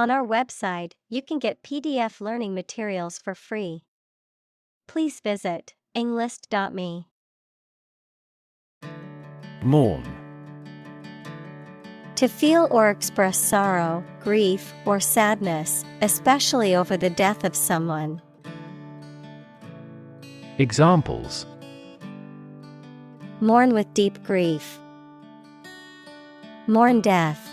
On our website, you can get PDF learning materials for free. Please visit englist.me. Mourn. To feel or express sorrow, grief, or sadness, especially over the death of someone. Examples: Mourn with deep grief. Mourn death.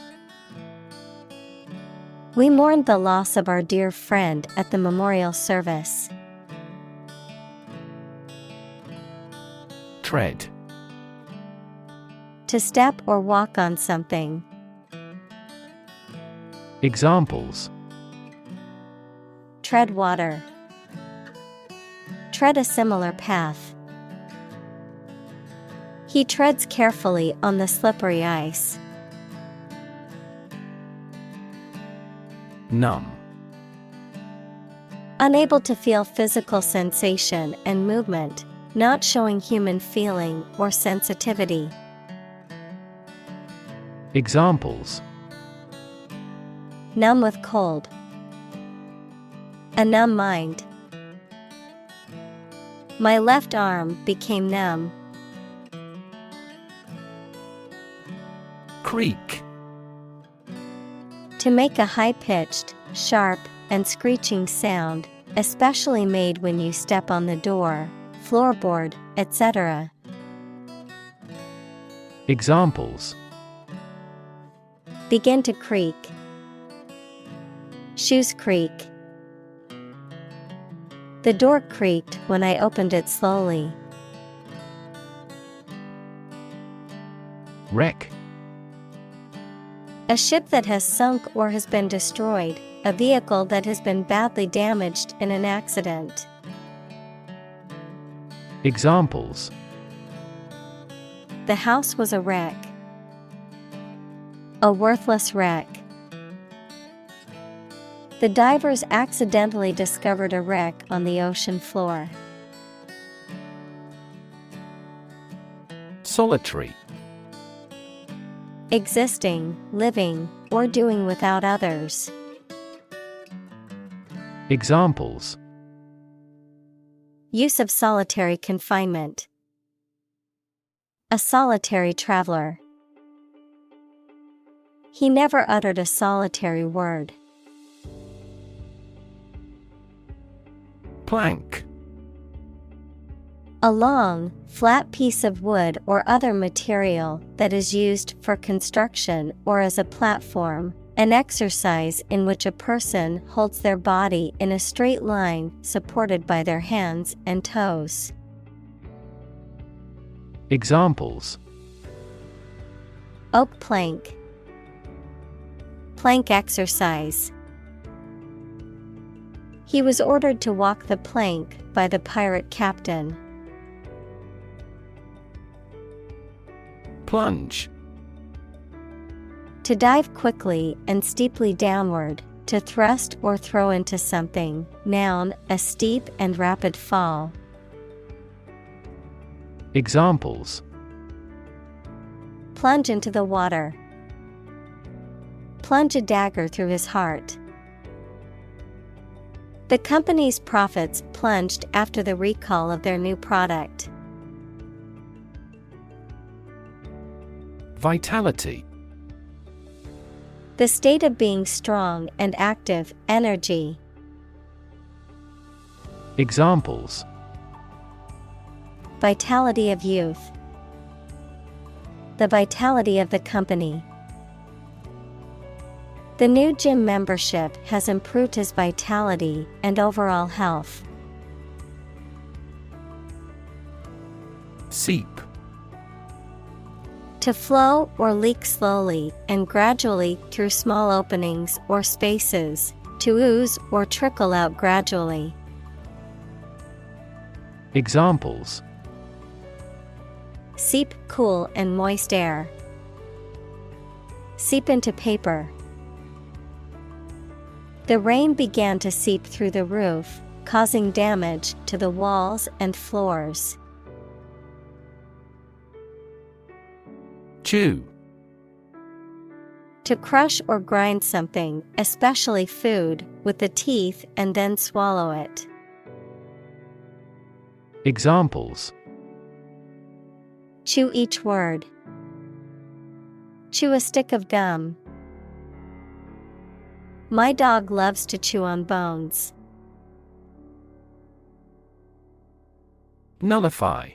We mourned the loss of our dear friend at the memorial service. Tread. To step or walk on something. Examples: Tread water. Tread a similar path. He treads carefully on the slippery ice. Numb. Unable to feel physical sensation and movement, not showing human feeling or sensitivity. Examples: Numb with cold. A numb mind. My left arm became numb. Creak. To make a high-pitched, sharp, and screeching sound, especially made when you step on the door, floorboard, etc. Examples: Begin to creak. Shoes creak. The door creaked when I opened it slowly. Wreck. A ship that has sunk or has been destroyed, a vehicle that has been badly damaged in an accident. Examples: The house was a wreck. A worthless wreck. The divers accidentally discovered a wreck on the ocean floor. Solitary. Existing, living, or doing without others. Examples: Use of solitary confinement. A solitary traveler. He never uttered a solitary word. Plank. A long, flat piece of wood or other material that is used for construction or as a platform, an exercise in which a person holds their body in a straight line supported by their hands and toes. Examples: Oak plank. Plank exercise. He was ordered to walk the plank by the pirate captain. Plunge. To dive quickly and steeply downward, to thrust or throw into something. Noun, a steep and rapid fall. Examples: Plunge into the water. Plunge a dagger through his heart. The company's profits plunged after the recall of their new product. Vitality. The state of being strong and active, energy. Examples: Vitality of youth. The vitality of the company. The new gym membership has improved his vitality and overall health. Seep. To flow or leak slowly and gradually through small openings or spaces, to ooze or trickle out gradually. Examples: Seep cool and moist air. Seep into paper. The rain began to seep through the roof, causing damage to the walls and floors. Chew. To crush or grind something, especially food, with the teeth and then swallow it. Examples: Chew each word. Chew a stick of gum. My dog loves to chew on bones. Nullify.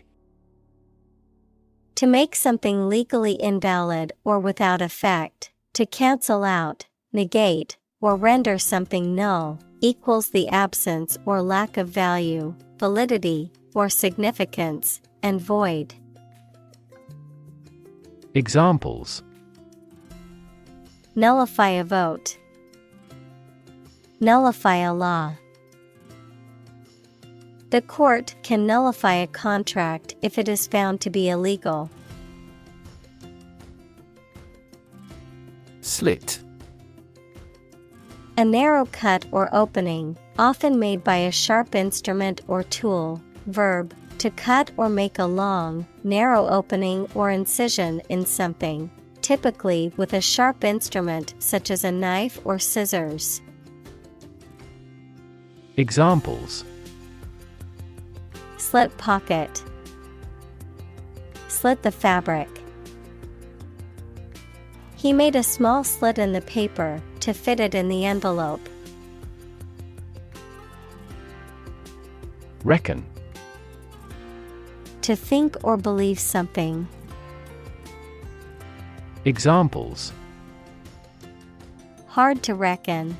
To make something legally invalid or without effect, to cancel out, negate, or render something null, equals the absence or lack of value, validity, or significance, and void. Examples: Nullify a vote. Nullify a law. The court can nullify a contract if it is found to be illegal. Slit. A narrow cut or opening, often made by a sharp instrument or tool. Verb, to cut or make a long, narrow opening or incision in something, typically with a sharp instrument such as a knife or scissors. Examples: Slit pocket. Slit the fabric. He made a small slit in the paper to fit it in the envelope. Reckon. To think or believe something. Examples: Hard to reckon.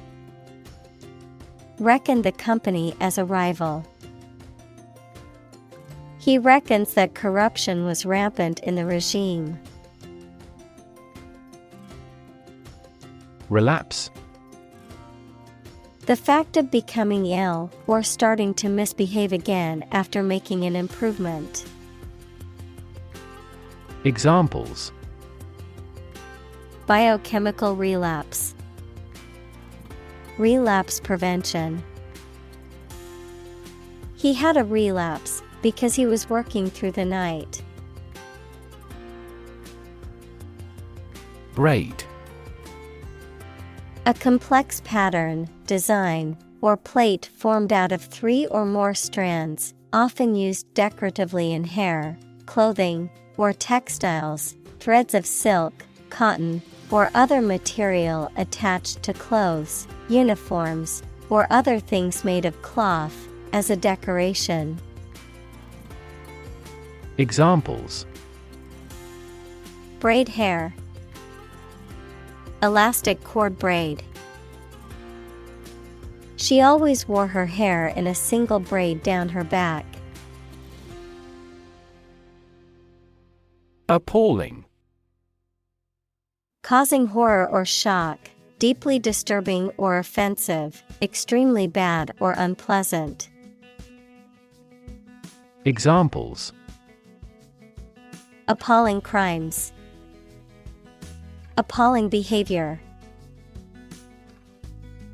Reckon the company as a rival. He reckons that corruption was rampant in the regime. Relapse. The fact of becoming ill or starting to misbehave again after making an improvement. Examples: Biochemical relapse. Relapse prevention. He had a relapse because he was working through the night. Braid. A complex pattern, design, or plait formed out of 3 or more strands, often used decoratively in hair, clothing, or textiles, threads of silk, cotton, or other material attached to clothes, uniforms, or other things made of cloth, as a decoration. Examples: Braid hair. Elastic cord braid. She always wore her hair in a single braid down her back. Appalling. Causing horror or shock, deeply disturbing or offensive, extremely bad or unpleasant. Examples: Appalling crimes. Appalling behavior.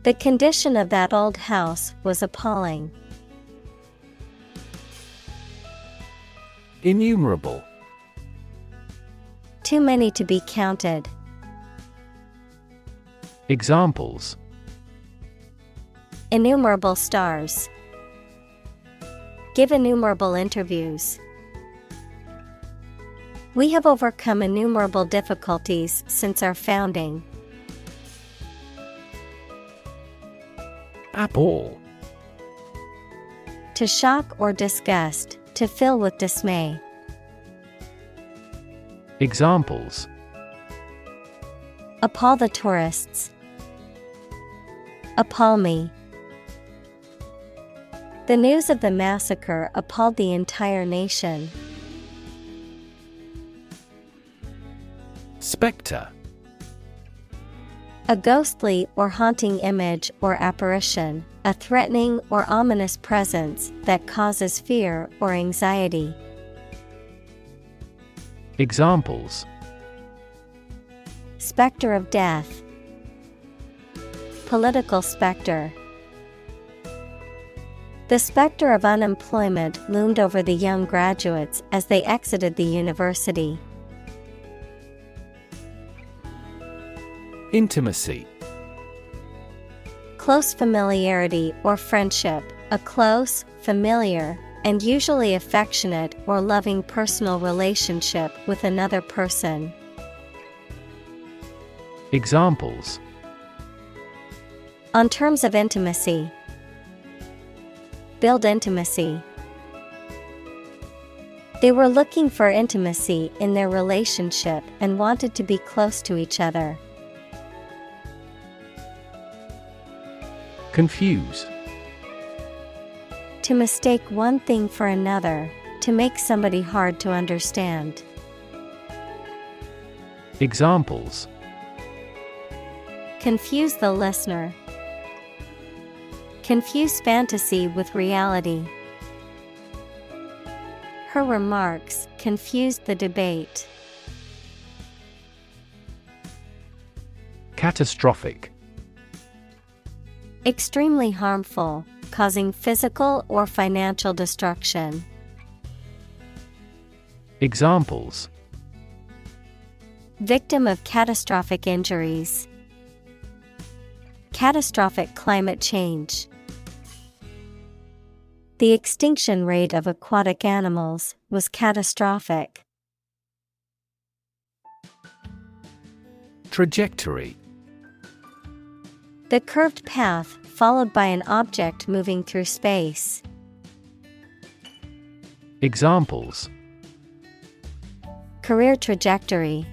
The condition of that old house was appalling. Innumerable. Too many to be counted. Examples: Innumerable stars. Give innumerable interviews. We have overcome innumerable difficulties since our founding. Appall. To shock or disgust, to fill with dismay. Examples: Appall the tourists. Appall me. The news of the massacre appalled the entire nation. Spectre. A ghostly or haunting image or apparition, a threatening or ominous presence that causes fear or anxiety. Examples: Spectre of death. Political spectre. The spectre of unemployment loomed over the young graduates as they exited the university. Intimacy. Close familiarity or friendship, a close, familiar, and usually affectionate or loving personal relationship with another person. Examples: On terms of intimacy. Build intimacy. They were looking for intimacy in their relationship and wanted to be close to each other. Confuse. To mistake one thing for another, to make somebody hard to understand. Examples: Confuse the listener. Confuse fantasy with reality. Her remarks confused the debate. Catastrophic. Extremely harmful, causing physical or financial destruction. Examples: Victim of catastrophic injuries. Catastrophic climate change. The extinction rate of aquatic animals was catastrophic. Trajectory. The curved path followed by an object moving through space. Examples: Career trajectory.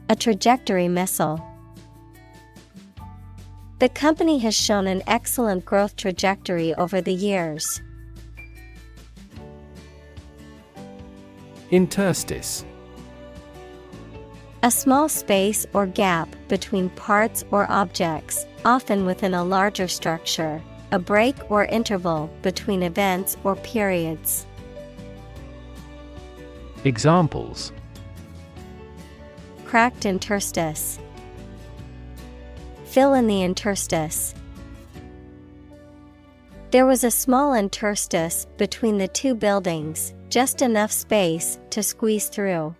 A trajectory missile. The company has shown an excellent growth trajectory over the years. Interstice. A small space or gap between parts or objects, often within a larger structure, a break or interval between events or periods. Examples: Cracked interstice. Fill in the interstice. There was a small interstice between the two buildings, just enough space to squeeze through.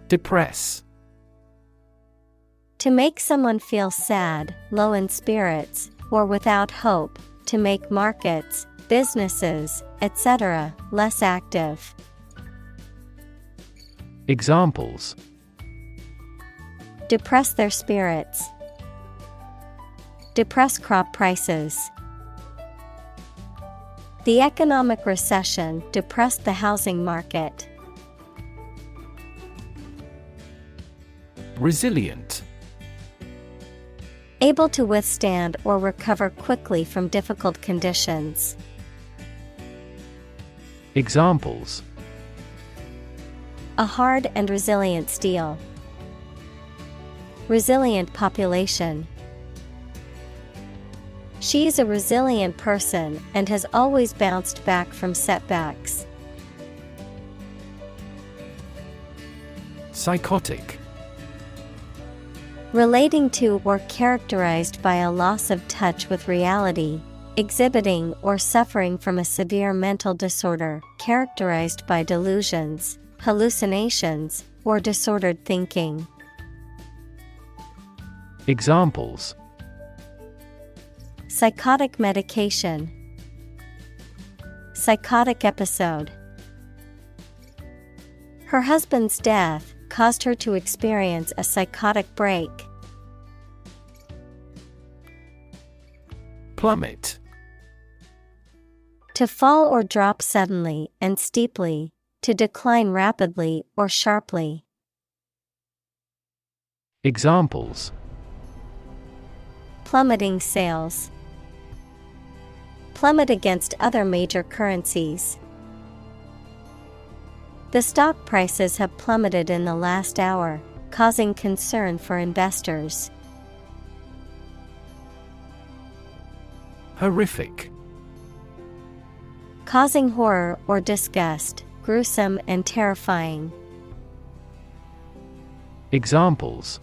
Depress. To make someone feel sad, low in spirits, or without hope, to make markets, businesses, etc., less active. Examples: Depress their spirits. Depress crop prices. The economic recession depressed the housing market. Resilient. Able to withstand or recover quickly from difficult conditions. Examples: A hard and resilient steel. Resilient population. She is a resilient person and has always bounced back from setbacks. Psychotic. Relating to or characterized by a loss of touch with reality, exhibiting or suffering from a severe mental disorder characterized by delusions, hallucinations, or disordered thinking. Examples: Psychotic medication. Psychotic episode. Her husband's death caused her to experience a psychotic break. Plummet. To fall or drop suddenly and steeply, to decline rapidly or sharply. Examples: Plummeting sales. Plummet against other major currencies. The stock prices have plummeted in the last hour, causing concern for investors. Horrific. Causing horror or disgust, gruesome and terrifying. Examples: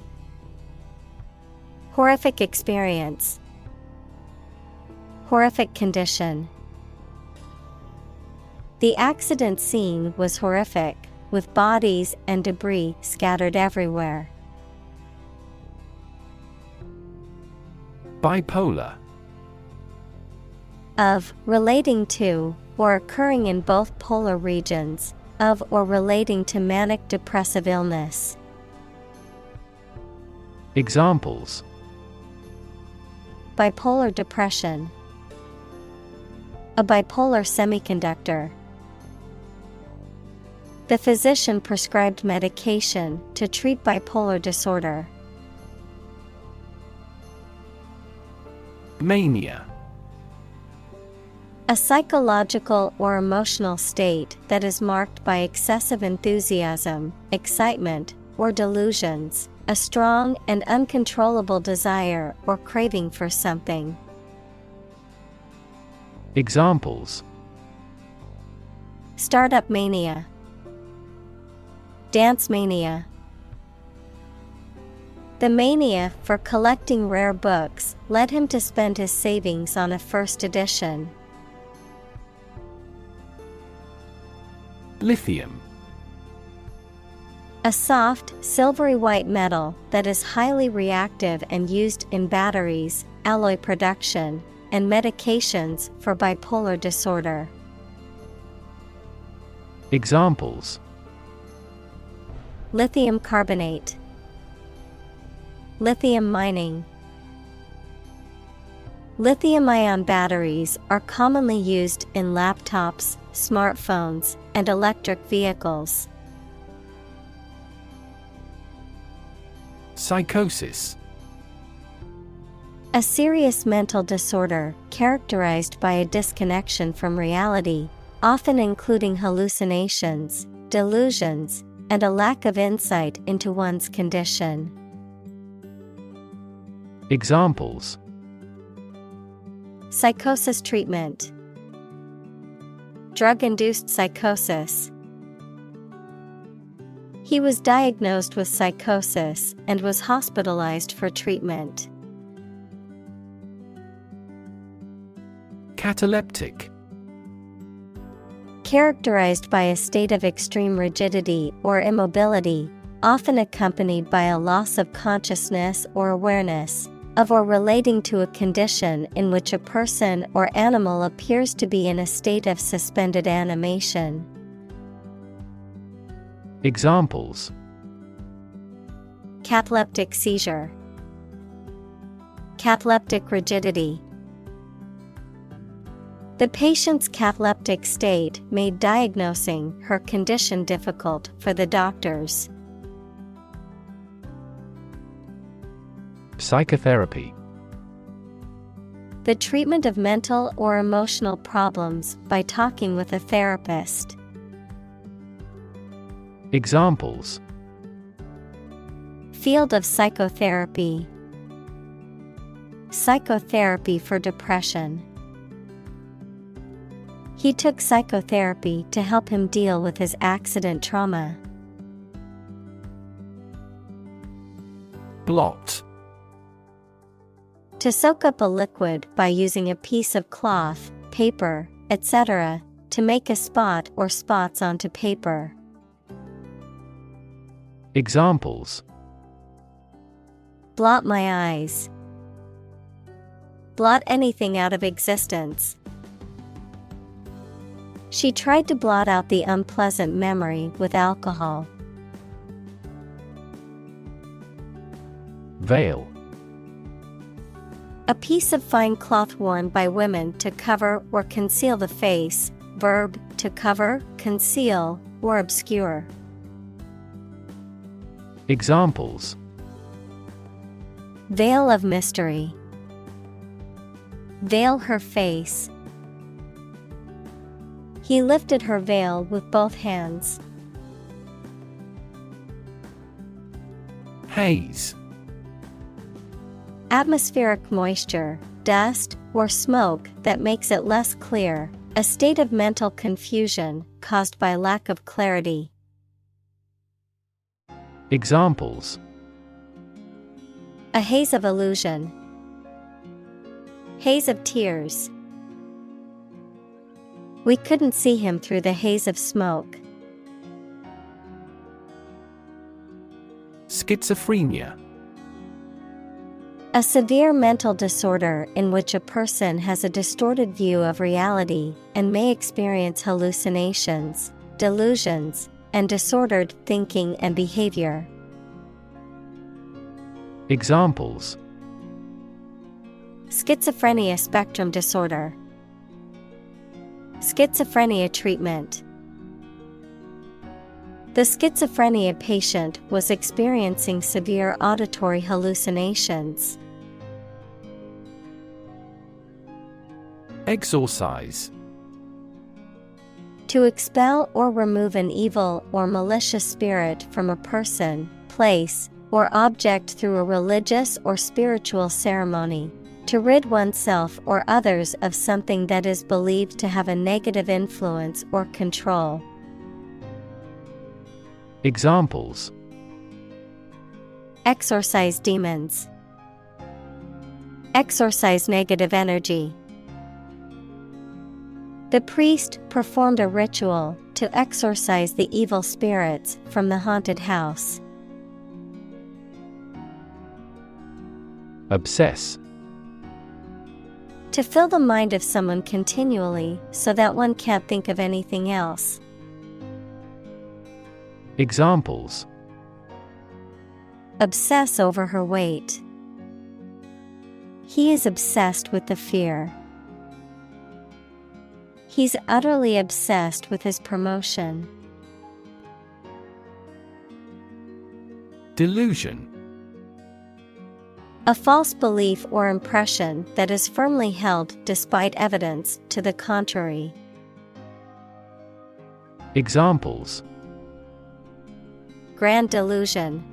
Horrific experience. Horrific condition. The accident scene was horrific. with bodies and debris scattered everywhere. Bipolar. Of, relating to, or occurring in both polar regions, of or relating to manic depressive illness. Examples: Bipolar depression. A bipolar semiconductor. The physician prescribed medication to treat bipolar disorder. Mania. A psychological or emotional state that is marked by excessive enthusiasm, excitement, or delusions, a strong and uncontrollable desire or craving for something. Examples: Startup mania. Dance mania. The mania for collecting rare books led him to spend his savings on a first edition. Lithium. A soft, silvery white metal that is highly reactive and used in batteries, alloy production, and medications for bipolar disorder. Examples: Lithium carbonate. Lithium mining. Lithium-ion batteries are commonly used in laptops, smartphones, and electric vehicles. Psychosis. A serious mental disorder characterized by a disconnection from reality, often including hallucinations, delusions, and a lack of insight into one's condition. Examples: Psychosis treatment. Drug-induced psychosis. He was diagnosed with psychosis and was hospitalized for treatment. Cataleptic. Characterized by a state of extreme rigidity or immobility, often accompanied by a loss of consciousness or awareness, of or relating to a condition in which a person or animal appears to be in a state of suspended animation. Examples: Cataleptic seizure. Cataleptic rigidity. The patient's cataleptic state made diagnosing her condition difficult for the doctors. Psychotherapy. The treatment of mental or emotional problems by talking with a therapist. Examples: Field of psychotherapy. Psychotherapy for depression. He took psychotherapy to help him deal with his accident trauma. Blot. To soak up a liquid by using a piece of cloth, paper, etc., to make a spot or spots onto paper. Examples: Blot my eyes. Blot anything out of existence. She tried to blot out the unpleasant memory with alcohol. Veil. A piece of fine cloth worn by women to cover or conceal the face. Verb, to cover, conceal, or obscure. Examples: Veil of mystery. Veil her face. He lifted her veil with both hands. Haze. Atmospheric moisture, dust, or smoke that makes it less clear, a state of mental confusion caused by lack of clarity. Examples: A haze of illusion. Haze of tears. We couldn't see him through the haze of smoke. Schizophrenia. A severe mental disorder in which a person has a distorted view of reality and may experience hallucinations, delusions, and disordered thinking and behavior. Examples: Schizophrenia spectrum disorder. Schizophrenia treatment. The schizophrenia patient was experiencing severe auditory hallucinations. Exorcise. To expel or remove an evil or malicious spirit from a person, place, or object through a religious or spiritual ceremony. To rid oneself or others of something that is believed to have a negative influence or control. Examples: Exorcise demons. Exorcise negative energy. The priest performed a ritual to exorcise the evil spirits from the haunted house. Obsess. To fill the mind of someone continually so that one can't think of anything else. Examples: Obsess over her weight. He is obsessed with the fear. He's utterly obsessed with his promotion. Delusion. A false belief or impression that is firmly held despite evidence to the contrary. Examples: Grand delusion.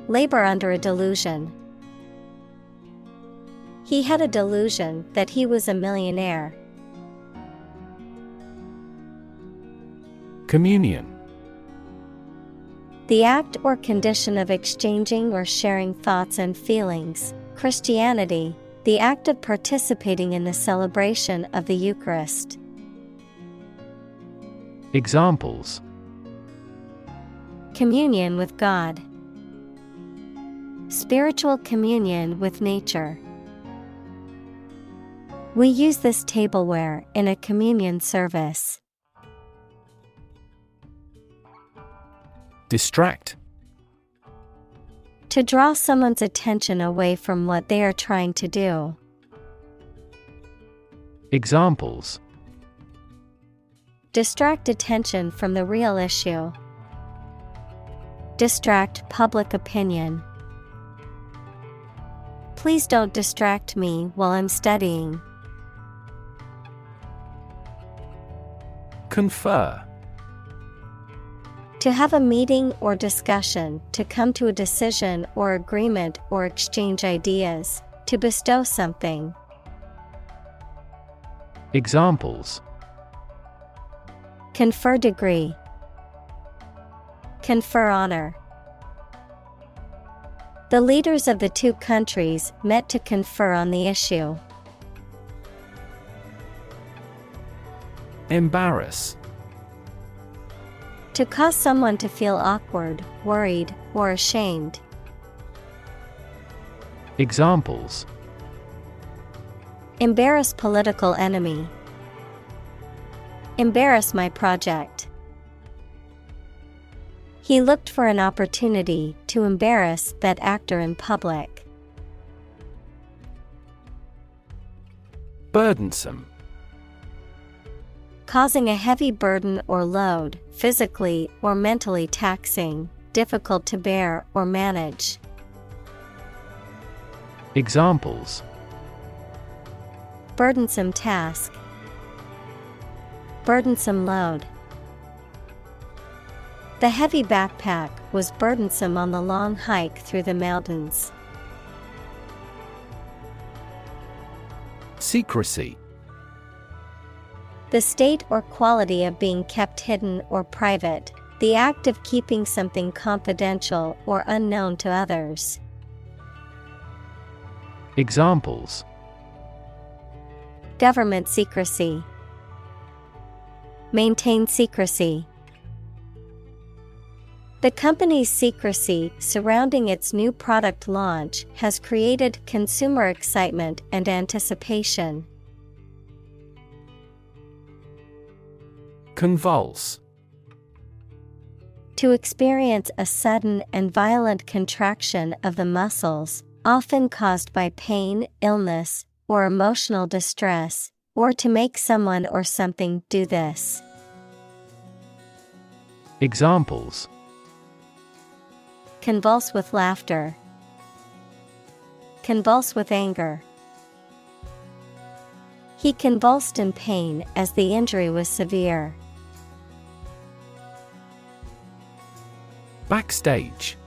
Labor under a delusion. He had a delusion that he was a millionaire. Communion. The act or condition of exchanging or sharing thoughts and feelings. Christianity, the act of participating in the celebration of the Eucharist. Examples: Communion with God. Spiritual communion with nature. We use this tableware in a communion service. Distract. To draw someone's attention away from what they are trying to do. Examples: Distract attention from the real issue. Distract public opinion. Please don't distract me while I'm studying. Confer. To have a meeting or discussion, to come to a decision or agreement or exchange ideas, to bestow something. Examples: Confer degree. Confer honor. The leaders of the two countries met to confer on the issue. Embarrass. To cause someone to feel awkward, worried, or ashamed. Examples: Embarrass political enemy. Embarrass my project. He looked for an opportunity to embarrass that actor in public. Burdensome. Causing a heavy burden or load, physically or mentally taxing, difficult to bear or manage. Examples: Burdensome task. Burdensome load. The heavy backpack was burdensome on the long hike through the mountains. Secrecy. The state or quality of being kept hidden or private, the act of keeping something confidential or unknown to others. Examples: Government secrecy. Maintain secrecy. The company's secrecy surrounding its new product launch has created consumer excitement and anticipation. Convulse. To experience a sudden and violent contraction of the muscles, often caused by pain, illness, or emotional distress, or to make someone or something do this. Examples: Convulse with laughter. Convulse with anger. He convulsed in pain as the injury was severe. Backstage.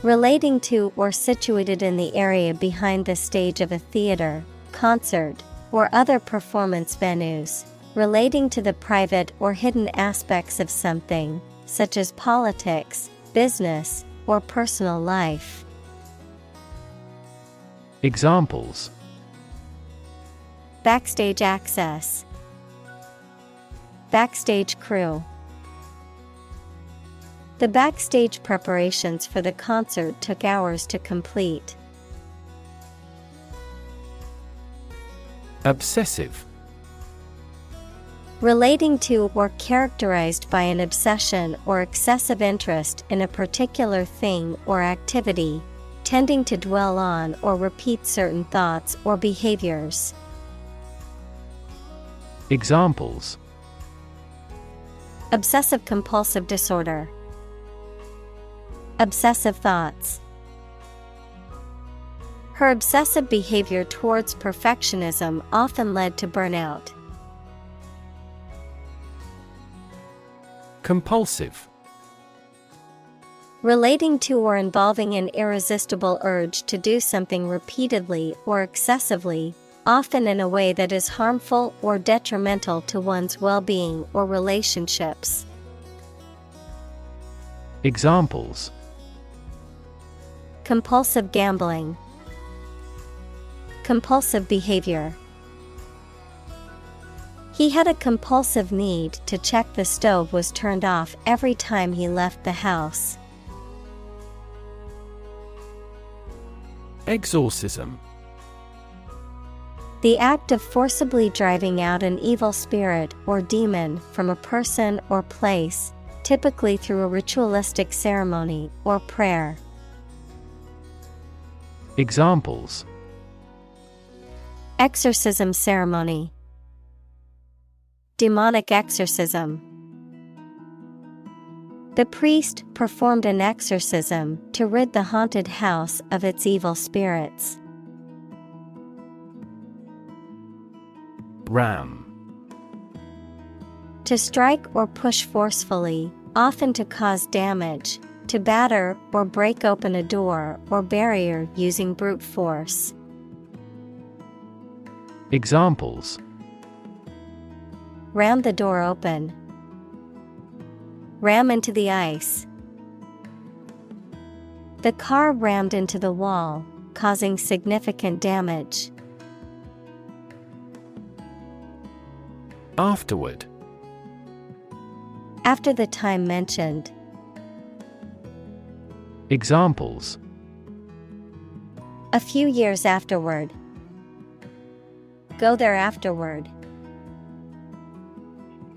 Relating to or situated in the area behind the stage of a theater, concert, or other performance venues. Relating to the private or hidden aspects of something, such as politics, business, or personal life. Examples: Backstage access. Backstage crew. The backstage preparations for the concert took hours to complete. Obsessive. Relating to or characterized by an obsession or excessive interest in a particular thing or activity, tending to dwell on or repeat certain thoughts or behaviors. Examples: Obsessive-compulsive disorder. Obsessive thoughts. Her obsessive behavior towards perfectionism often led to burnout. Compulsive. Relating to or involving an irresistible urge to do something repeatedly or excessively, often in a way that is harmful or detrimental to one's well-being or relationships. Examples: Compulsive gambling. Compulsive behavior. He had a compulsive need to check the stove was turned off every time he left the house. Exorcism. The act of forcibly driving out an evil spirit or demon from a person or place, typically through a ritualistic ceremony or prayer. Examples: Exorcism ceremony. Demonic exorcism. The priest performed an exorcism to rid the haunted house of its evil spirits. Ram. To strike or push forcefully, often to cause damage, to batter or break open a door or barrier using brute force. Examples: Ram the door open. Ram into the ice. The car rammed into the wall, causing significant damage. Afterward. After the time mentioned. Examples: A few years afterward. Go there afterward.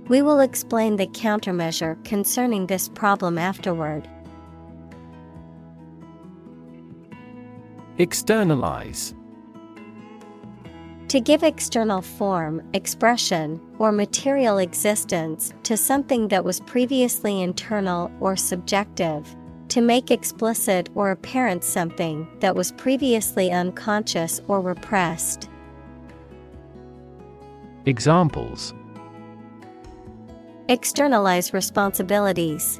We will explain the countermeasure concerning this problem afterward. Externalize. To give external form, expression, or material existence to something that was previously internal or subjective. To make explicit or apparent something that was previously unconscious or repressed. Examples: Externalize responsibilities.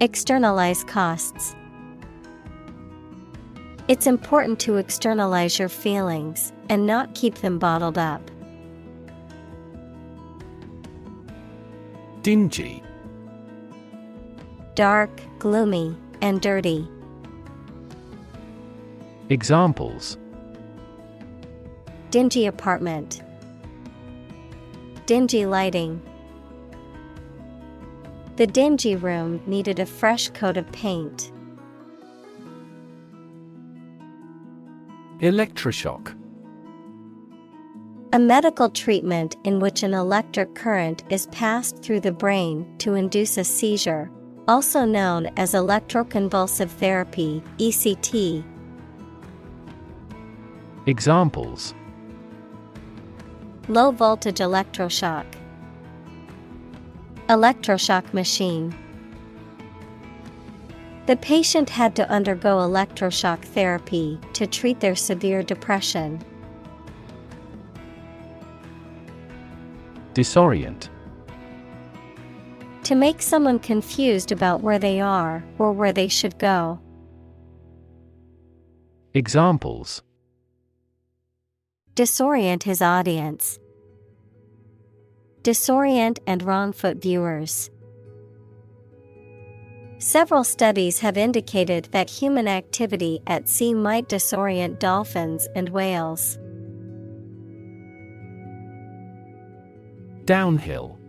Externalize costs. It's important to externalize your feelings and not keep them bottled up. Dingy. Dark, gloomy, and dirty. Examples: Dingy apartment. Dingy lighting. The dingy room needed a fresh coat of paint. Electroshock. A medical treatment in which an electric current is passed through the brain to induce a seizure, also known as electroconvulsive therapy, ECT. Examples: Low voltage electroshock. Electroshock machine. The patient had to undergo electroshock therapy to treat their severe depression. Disorient. To make someone confused about where they are or where they should go. Examples: Disorient his audience. Disorient and wrong-foot viewers. Several studies have indicated that human activity at sea might disorient dolphins and whales. Downhill.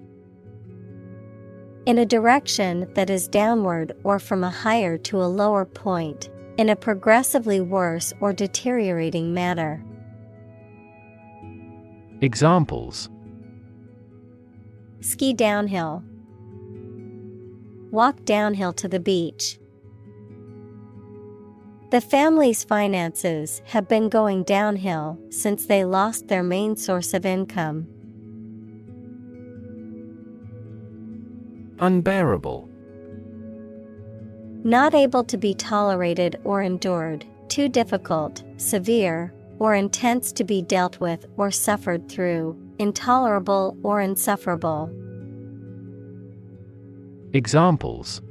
In a direction that is downward or from a higher to a lower point, in a progressively worse or deteriorating manner. Examples: Ski downhill. Walk downhill to the beach. The family's finances have been going downhill since they lost their main source of income. Unbearable. Not able to be tolerated or endured, too difficult, severe, or intense to be dealt with or suffered through, intolerable or insufferable. Examples: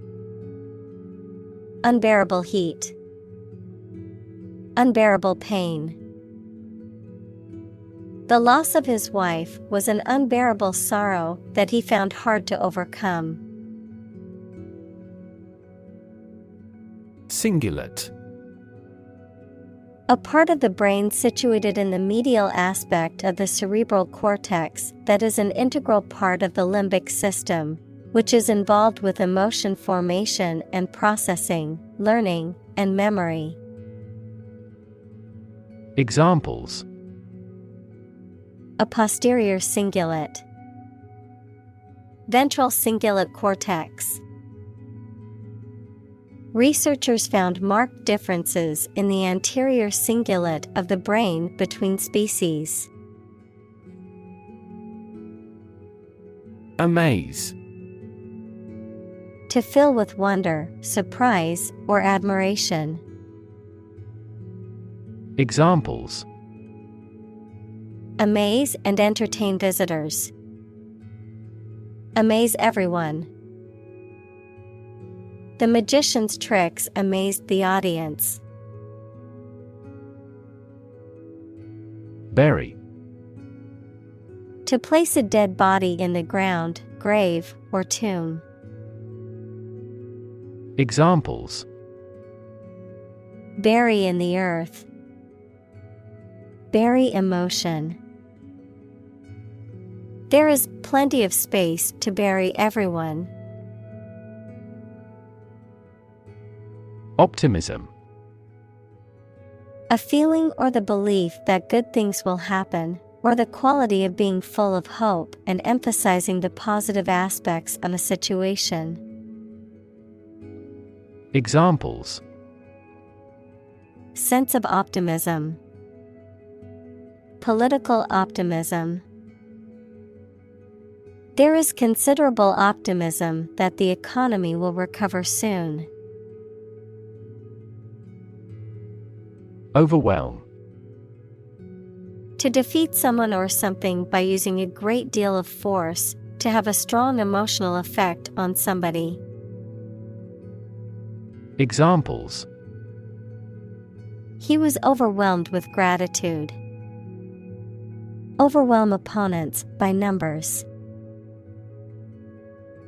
Unbearable heat. Unbearable pain. The loss of his wife was an unbearable sorrow that he found hard to overcome. Cingulate. A part of the brain situated in the medial aspect of the cerebral cortex that is an integral part of the limbic system, which is involved with emotion formation and processing, learning, and memory. Examples: A posterior cingulate. Ventral cingulate cortex. Researchers found marked differences in the anterior cingulate of the brain between species. Amaze. To fill with wonder, surprise, or admiration. Examples: Amaze and entertain visitors. Amaze everyone. The magician's tricks amazed the audience. Bury. To place a dead body in the ground, grave, or tomb. Examples: Bury in the earth. Bury emotion. There is plenty of space to bury everyone. Optimism. A feeling or the belief that good things will happen, or the quality of being full of hope and emphasizing the positive aspects of a situation. Examples: Sense of optimism. Political optimism. There is considerable optimism that the economy will recover soon. Overwhelm. To defeat someone or something by using a great deal of force, to have a strong emotional effect on somebody. Examples: He was overwhelmed with gratitude. Overwhelm opponents by numbers.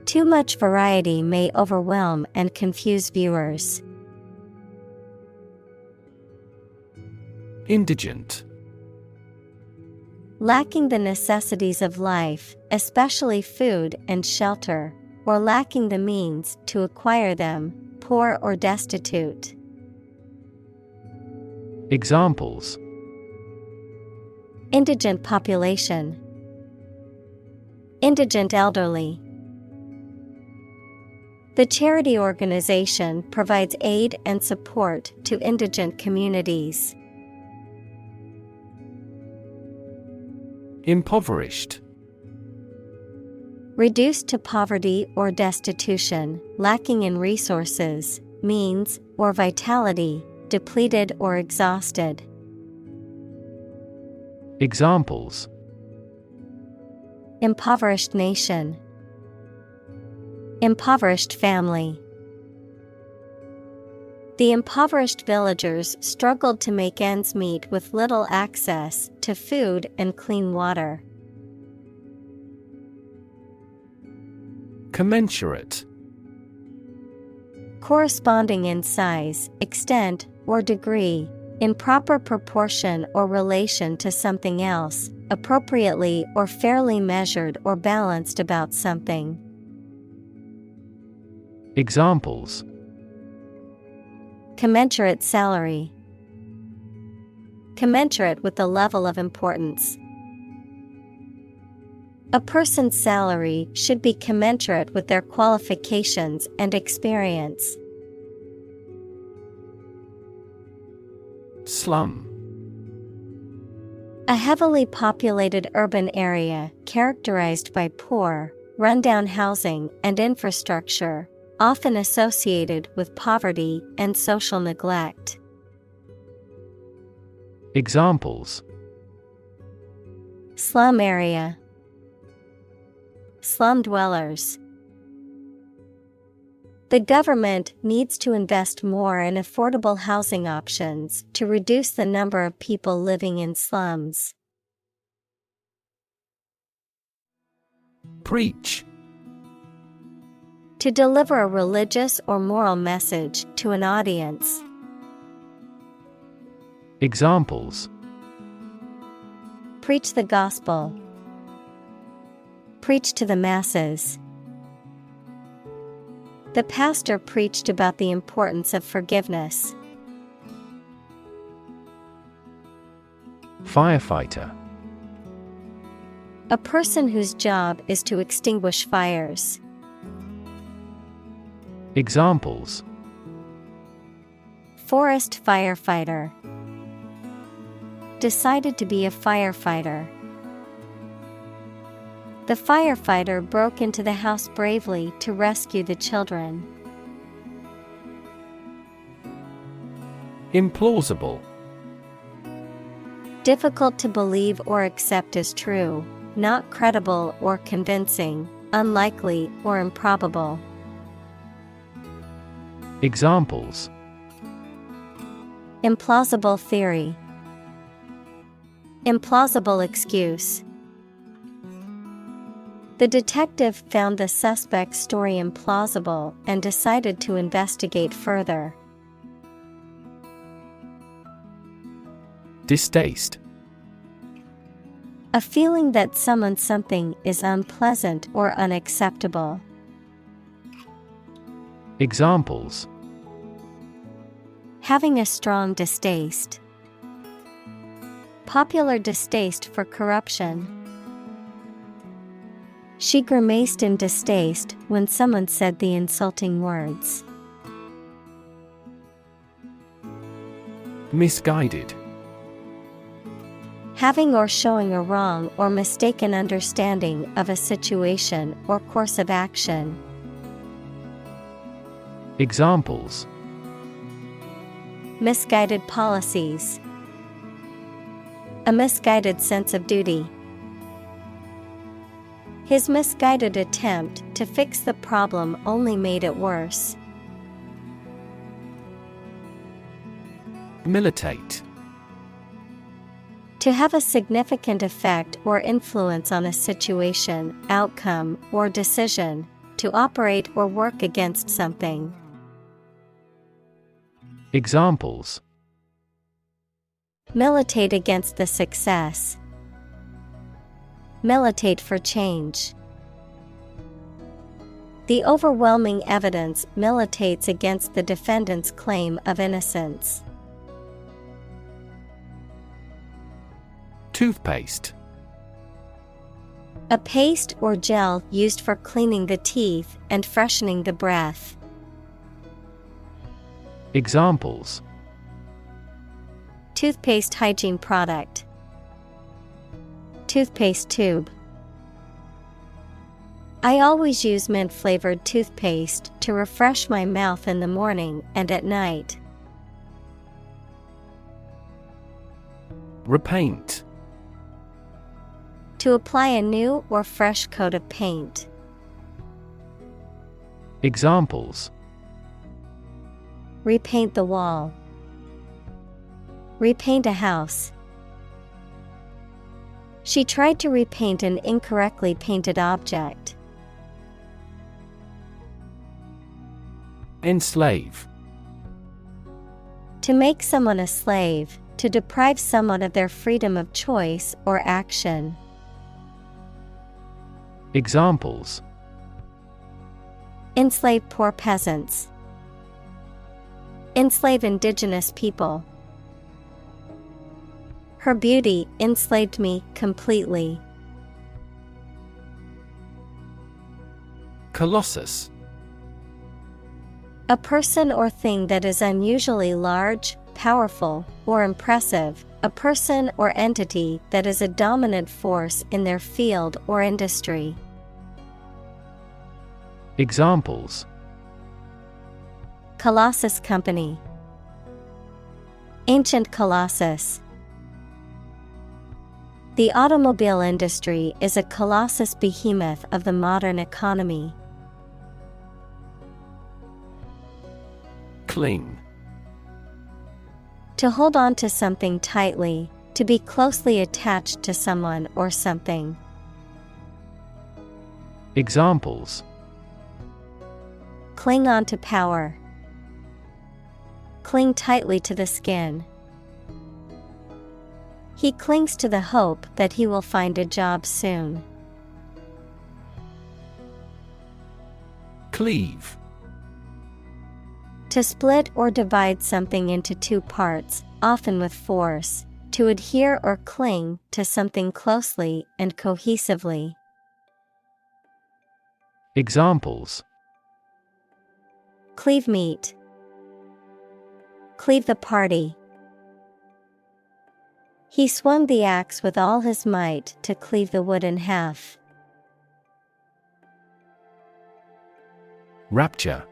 Too much variety may overwhelm and confuse viewers. Indigent. Lacking the necessities of life, especially food and shelter, or lacking the means to acquire them, poor or destitute. Examples: Indigent population, indigent elderly. The charity organization provides aid and support to indigent communities. Impoverished. Reduced to poverty or destitution, lacking in resources, means, or vitality, depleted or exhausted. Examples: Impoverished nation, impoverished family. The impoverished villagers struggled to make ends meet with little access to food and clean water. Commensurate. Corresponding in size, extent, or degree, in proper proportion or relation to something else, appropriately or fairly measured or balanced about something. Examples: Commensurate salary, commensurate with the level of importance. A person's salary should be commensurate with their qualifications and experience. Slum. A heavily populated urban area characterized by poor, rundown housing and infrastructure, often associated with poverty and social neglect. Examples: Slum area, slum dwellers. The government needs to invest more in affordable housing options to reduce the number of people living in slums. Preach. To deliver a religious or moral message to an audience. Examples: Preach the gospel, preach to the masses. The pastor preached about the importance of forgiveness. Firefighter. A person whose job is to extinguish fires. Examples: Forest firefighter. Decided to be a firefighter. The firefighter broke into the house bravely to rescue the children. Implausible. Difficult to believe or accept as true, not credible or convincing, unlikely or improbable. Examples: Implausible theory, implausible excuse. The detective found the suspect's story implausible and decided to investigate further. Distaste. A feeling that something is unpleasant or unacceptable. Examples: Having a strong distaste. Popular distaste for corruption. She grimaced in distaste when someone said the insulting words. Misguided. Having or showing a wrong or mistaken understanding of a situation or course of action. Examples: Misguided policies. A misguided sense of duty. His misguided attempt to fix the problem only made it worse. Militate. To have a significant effect or influence on a situation, outcome, or decision. To operate or work against something. Examples: Militate against the success. Militate for change. The overwhelming evidence militates against the defendant's claim of innocence. Toothpaste. A paste or gel used for cleaning the teeth and freshening the breath. Examples: Toothpaste hygiene product. Toothpaste tube. I always use mint-flavored toothpaste to refresh my mouth in the morning and at night. Repaint. To apply a new or fresh coat of paint. Examples: Repaint the wall. Repaint a house. She tried to repaint an incorrectly painted object. Enslave. To make someone a slave, to deprive someone of their freedom of choice or action. Examples: Enslave poor peasants. Enslave indigenous people. Her beauty enslaved me completely. Colossus. A person or thing that is unusually large, powerful, or impressive, a person or entity that is a dominant force in their field or industry. Examples: Colossus Company. Ancient Colossus. The automobile industry is a colossus behemoth of the modern economy. Cling. To hold on to something tightly, to be closely attached to someone or something. Examples: Cling on to power. Cling tightly to the skin. He clings to the hope that he will find a job soon. Cleave. To split or divide something into two parts, often with force, to adhere or cling to something closely and cohesively. Examples: Cleave meat. Cleave the party. He swung the axe with all his might to cleave the wood in half. Rapture.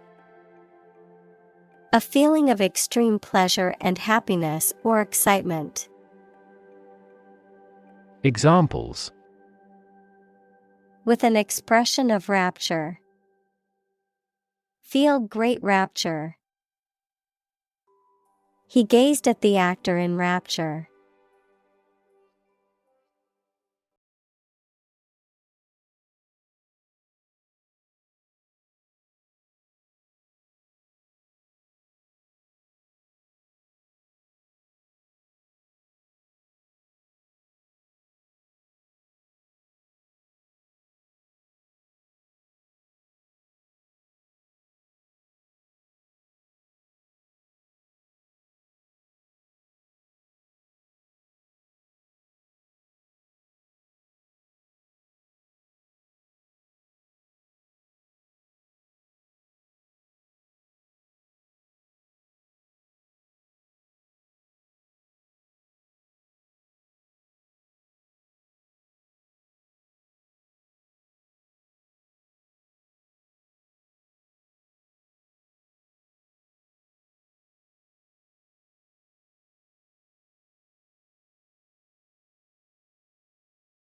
A feeling of extreme pleasure and happiness or excitement. Examples: With an expression of rapture. Feel great rapture. He gazed at the actor in rapture.